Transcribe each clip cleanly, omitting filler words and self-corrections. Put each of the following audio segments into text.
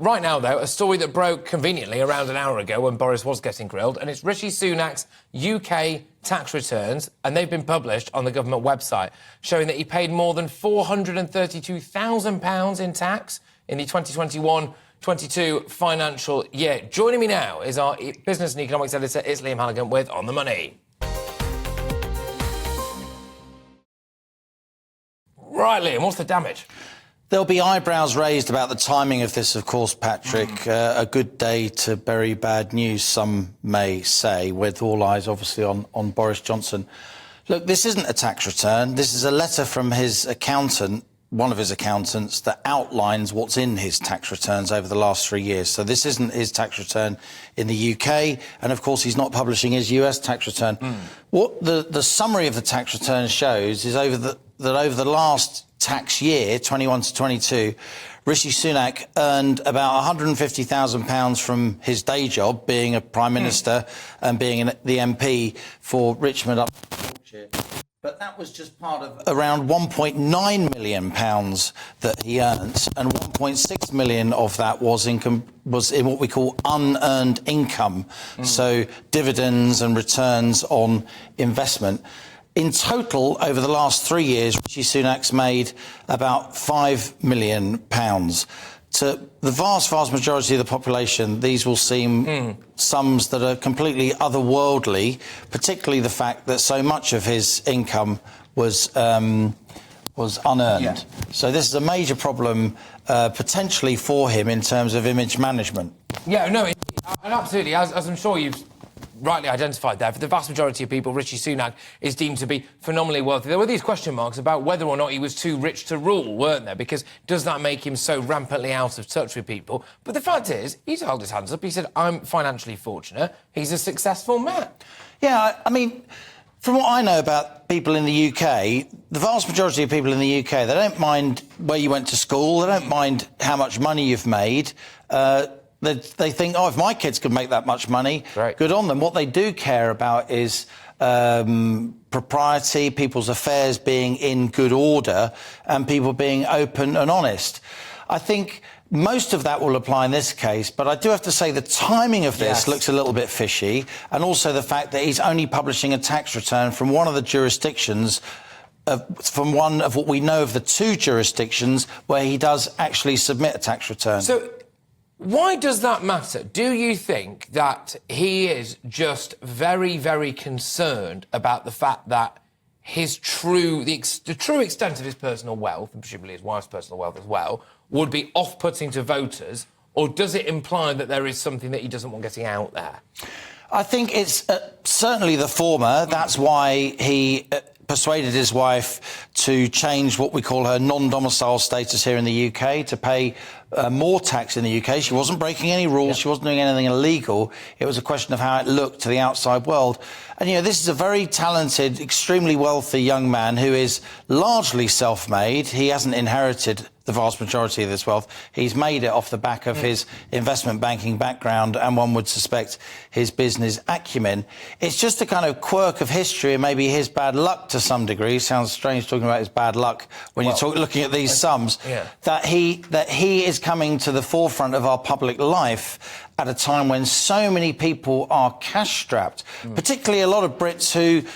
right now, though, a story that broke conveniently around an hour ago when Boris was getting grilled, and it's Rishi Sunak's UK tax returns, and they've been published on the government website, showing that he paid more than £432,000 in tax in the 2021-22 financial year. Joining me now is our business and economics editor, it's Liam Halligan with On the Money. Right, Liam, what's the damage? There'll be eyebrows raised about the timing of this, of course, Patrick. A good day to bury bad news, some may say, with all eyes, obviously, on Boris Johnson. Look, this isn't a tax return. This is a letter from his accountant, one of his accountants, that outlines what's in his tax returns over the last 3 years. So this isn't his tax return in the UK, and, of course, he's not publishing his US tax return. What the summary of the tax return shows is that over the last tax year, 21 to 22, Rishi Sunak earned about £150,000 from his day job, being a Prime Minister and being the MP for Richmond up in Yorkshire. But that was just part of around £1.9 million that he earned, and 1.6 million of that was in what we call unearned income, so dividends and returns on investment. In total, over the last 3 years, Rishi Sunak's made about £5 million. To the vast majority of the population, these will seem sums that are completely otherworldly, particularly the fact that so much of his income was unearned. Yeah. So this is a major problem, potentially, for him in terms of image management. Yeah, no, absolutely. As I'm sure you've rightly identified there, for the vast majority of people, Rishi Sunak is deemed to be phenomenally wealthy. There were these question marks about whether or not he was too rich to rule, weren't there? Because does that make him so rampantly out of touch with people? But the fact is, he's held his hands up. He said, I'm financially fortunate. He's a successful man. Yeah, I mean, from what I know about people in the UK, the vast majority of people in the UK, they don't mind where you went to school. They don't mind how much money you've made. They think, oh, if my kids could make that much money, right, good on them. What they do care about is propriety, people's affairs being in good order, and people being open and honest. I think most of that will apply in this case, but I do have to say the timing of this looks a little bit fishy, and also the fact that he's only publishing a tax return from one of the jurisdictions, from one of what we know of the two jurisdictions where he does actually submit a tax return. So why does that matter? Do you think that he is just very, very concerned about the fact that the true extent of his personal wealth, and presumably his wife's personal wealth as well, would be off-putting to voters, or does it imply that there is something that he doesn't want getting out there? I think it's certainly the former. That's why he persuaded his wife to change what we call her non-domicile status here in the UK, to pay more tax in the UK. She wasn't breaking any rules. She wasn't doing anything illegal. It was a question of how it looked to the outside world. And, you know, this is a very talented, extremely wealthy young man who is largely self-made. He hasn't inherited the vast majority of this wealth. He's made it off the back of his investment banking background and, one would suspect, his business acumen. It's just a kind of quirk of history and maybe his bad luck to some degree. Sounds strange talking about his bad luck when you're looking at these sums. That he is coming to the forefront of our public life at a time when so many people are cash-strapped, particularly a lot of Brits who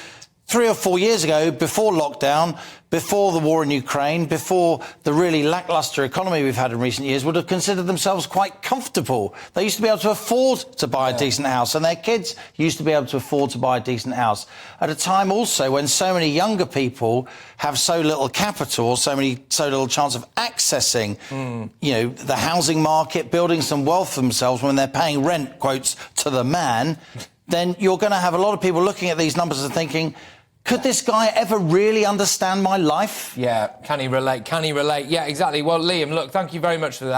3 or 4 years ago, before lockdown, before the war in Ukraine, before the really lacklustre economy we've had in recent years, would have considered themselves quite comfortable. They used to be able to afford to buy a decent house, and their kids used to be able to afford to buy a decent house. At a time also when so many younger people have so little capital, so little chance of accessing, you know, the housing market, building some wealth for themselves when they're paying rent, quotes, to the man, then you're going to have a lot of people looking at these numbers and thinking, could this guy ever really understand my life? Yeah, can he relate? Can he relate? Yeah, exactly. Well, Liam, look, thank you very much for that.